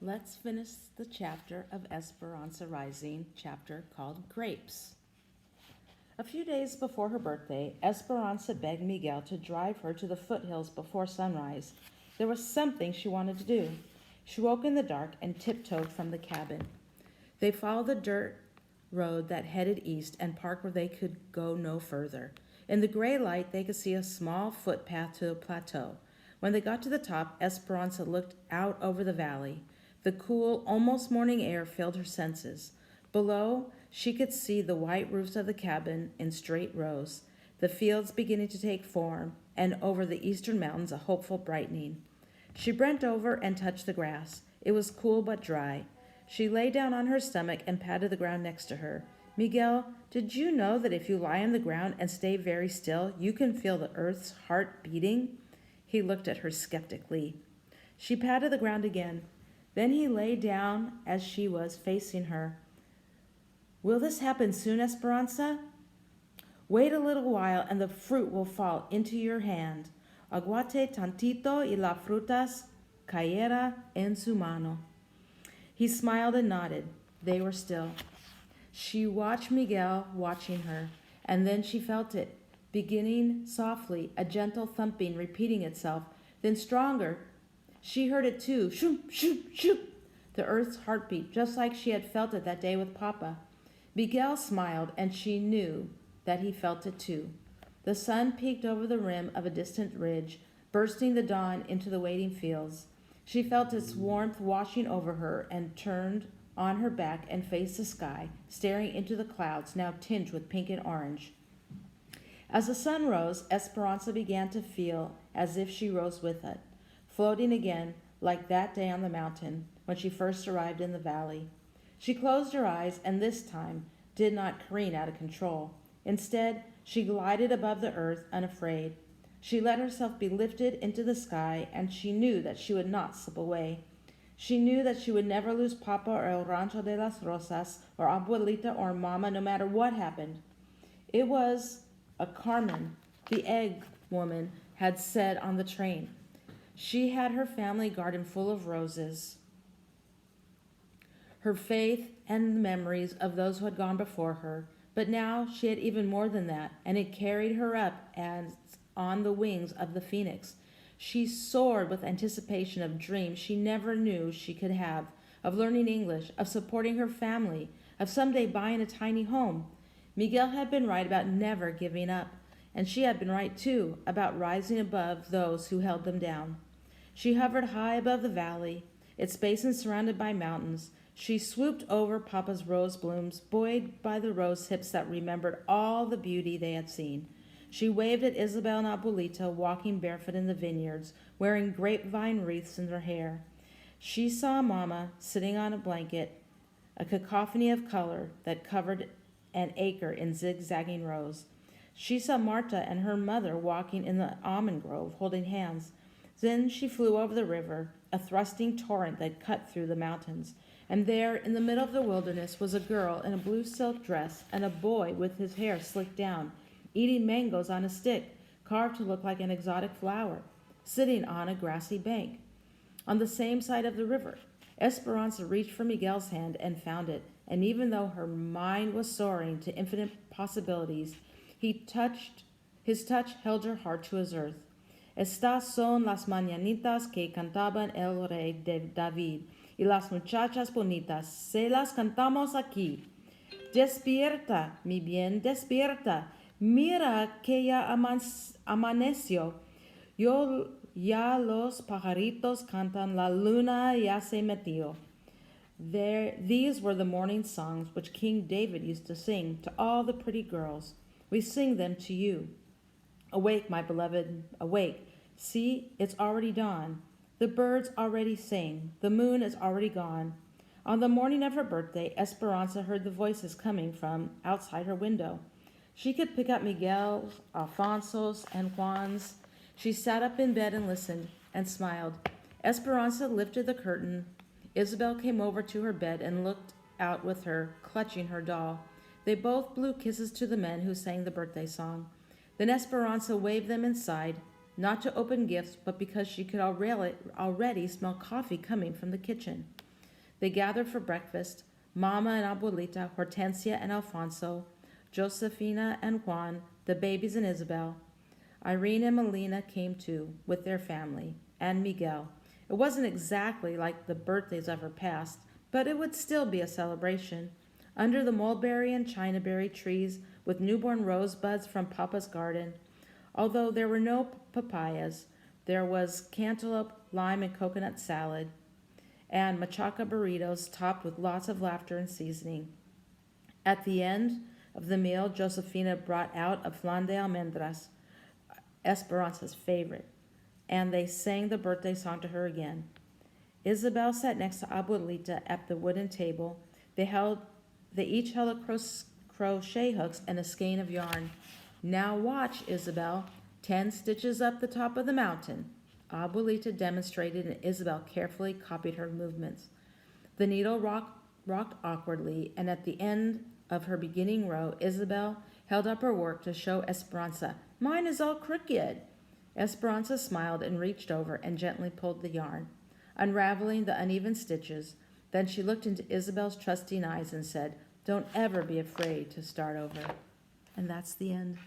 Let's finish the chapter of Esperanza Rising, chapter called Grapes. A few days before her birthday, Esperanza begged Miguel to drive her to the foothills before sunrise. There was something she wanted to do. She woke in the dark and tiptoed from the cabin. They followed the dirt road that headed east and parked where they could go no further. In the gray light, they could see a small footpath to a plateau. When they got to the top, Esperanza looked out over the valley. The cool, almost morning air filled her senses. Below, she could see the white roofs of the cabin in straight rows, the fields beginning to take form, and over the eastern mountains a hopeful brightening. She bent over and touched the grass. It was cool but dry. She lay down on her stomach and patted the ground next to her. Miguel, did you know that if you lie on the ground and stay very still, you can feel the earth's heart beating? He looked at her skeptically. She patted the ground again. Then he lay down as she was facing her. Will this happen soon, Esperanza? Wait a little while and the fruit will fall into your hand. Aguate tantito y las frutas cayera en su mano. He smiled and nodded. They were still. She watched Miguel watching her, and then she felt it, beginning softly, a gentle thumping repeating itself, then stronger. She heard it too, shoop, shoop, shoop, the earth's heartbeat, just like she had felt it that day with Papa. Miguel smiled, and she knew that he felt it too. The sun peeked over the rim of a distant ridge, bursting the dawn into the waiting fields. She felt its warmth washing over her and turned on her back and faced the sky, staring into the clouds, now tinged with pink and orange. As the sun rose, Esperanza began to feel as if she rose with it, floating again like that day on the mountain when she first arrived in the valley. She closed her eyes and this time did not careen out of control. Instead, she glided above the earth unafraid. She let herself be lifted into the sky, and she knew that she would not slip away. She knew that she would never lose Papa or El Rancho de las Rosas or Abuelita or Mama no matter what happened. It was a Carmen, the egg woman, had said on the train. She had her family garden full of roses, her faith and the memories of those who had gone before her. But now she had even more than that, and it carried her up as on the wings of the phoenix. She soared with anticipation of dreams she never knew she could have, of learning English, of supporting her family, of someday buying a tiny home. Miguel had been right about never giving up, and she had been right too about rising above those who held them down. She hovered high above the valley, its basin surrounded by mountains. She swooped over Papa's rose blooms, buoyed by the rose hips that remembered all the beauty they had seen. She waved at Isabel and Abuelita walking barefoot in the vineyards, wearing grapevine wreaths in her hair. She saw Mama sitting on a blanket, a cacophony of color that covered an acre in zigzagging rows. She saw Marta and her mother walking in the almond grove, holding hands. Then she flew over the river, a thrusting torrent that cut through the mountains. And there, in the middle of the wilderness, was a girl in a blue silk dress and a boy with his hair slicked down, eating mangoes on a stick, carved to look like an exotic flower, sitting on a grassy bank. On the same side of the river, Esperanza reached for Miguel's hand and found it, and even though her mind was soaring to infinite possibilities, his touch held her heart to his earth. Estas son las mañanitas que cantaban el rey de David, y las muchachas bonitas, se las cantamos aquí. Despierta, mi bien, despierta. Mira que ya amaneció. Ya los pajaritos cantan, la luna ya se metió. These were the morning songs which King David used to sing to all the pretty girls. We sing them to you. Awake, my beloved, awake. See, it's already dawn. The birds already sing. The moon is already gone. On the morning of her birthday, Esperanza heard the voices coming from outside her window. She could pick up Miguel's, Alfonso's, and Juan's. She sat up in bed and listened and smiled. Esperanza lifted the curtain. Isabel came over to her bed and looked out with her, clutching her doll. They both blew kisses to the men who sang the birthday song. Then Esperanza waved them inside, not to open gifts, but because she could already smell coffee coming from the kitchen. They gathered for breakfast, Mama and Abuelita, Hortensia and Alfonso, Josefina and Juan, the babies and Isabel. Irene and Melina came too, with their family, and Miguel. It wasn't exactly like the birthdays of her past, but it would still be a celebration. Under the mulberry and chinaberry trees, with newborn rosebuds from Papa's garden. Although there were no papayas, there was cantaloupe, lime, and coconut salad, and machaca burritos topped with lots of laughter and seasoning. At the end of the meal, Josefina brought out a flan de almendras, Esperanza's favorite, and they sang the birthday song to her again. Isabel sat next to Abuelita at the wooden table. They each held a crochet hooks and a skein of yarn. Now watch, Isabel. 10 stitches up the top of the mountain. Abuelita demonstrated, and Isabel carefully copied her movements. The needle rocked awkwardly, and at the end of her beginning row, Isabel held up her work to show Esperanza. Mine is all crooked. Esperanza smiled and reached over and gently pulled the yarn, unraveling the uneven stitches. Then she looked into Isabel's trusting eyes and said, Don't ever be afraid to start over. And that's the end.